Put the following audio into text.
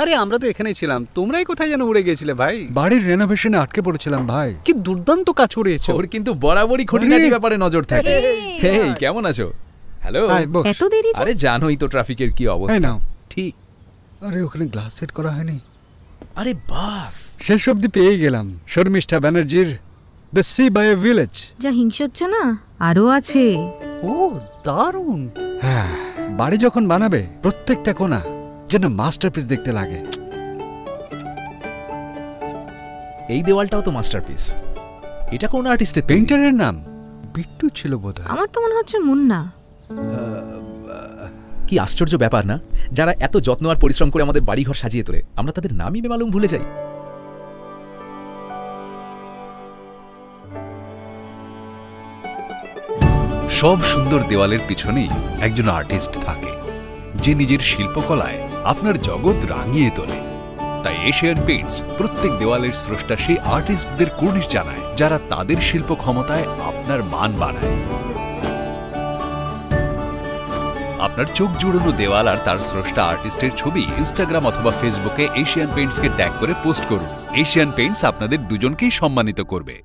আরে আমরা তো এখানেই ছিলাম, তোমরাই কোথায় যেন উড়ে গেছিলে ভাই। বাড়ির রেনোভেশনে আটকে পড়েছিলাম ভাই। কি দুর্দান্ত কাজ করেছো। ওর কিন্তু বরাবরই খুঁটিনাটি ব্যাপারে নজর থাকে। হেই, কেমন আছো? হ্যালো। এত দেরি যে? আরে জানোই তো ট্রাফিকের কি অবস্থা। নাও ঠিক। আরে ওখানে গ্লাস সেট করা হয়নি। আরে বাস, শেষ অবধি পেয়ে গেলাম। শর্মিষ্ঠা ব্যানার্জির the sea by a village. যা হিংসা হচ্ছে না, আরো আছে। ও দারুণ। হ্যাঁ, বাড়ি যখন বানাবে প্রত্যেকটা কোণা যেন মাস্টারপিস দেখতে লাগে। এই দেওয়ালটাও তো মাস্টারপিস। এটা কোন আর্টিস্টের? পেইন্টারের নাম বিট্টু ছিল বোধহয়। আমার তো মনে হচ্ছে মুন্না। কি আশ্চর্য ব্যাপার না, যারা এত যত্ন আর পরিশ্রম করে আমাদের বাড়িঘর সাজিয়ে তোলে, আমরা তাদের নামই বেমালুম ভুলে যাই। সব সুন্দর দেওয়ালের পিছনেই একজন আর্টিস্ট থাকে, যে নিজের শিল্পকলায় আপনার জগৎ রাঙিয়ে তোলে। তাই এশিয়ান পেইন্টস প্রত্যেক দেওয়ালের স্রষ্টা সেই আর্টিস্টদের কুর্নিশ জানায়, যারা তাদের শিল্প ক্ষমতায় আপনার মান বাড়ায়। আপনার চোখ জুড়োনো দেওয়াল আর তার স্রষ্টা আর্টিস্টের ছবি ইনস্টাগ্রাম অথবা ফেসবুকে এশিয়ান পেইন্টসকে ট্যাগ করে পোস্ট করুন। এশিয়ান পেইন্টস আপনাদের দুজনকেই সম্মানিত করবে।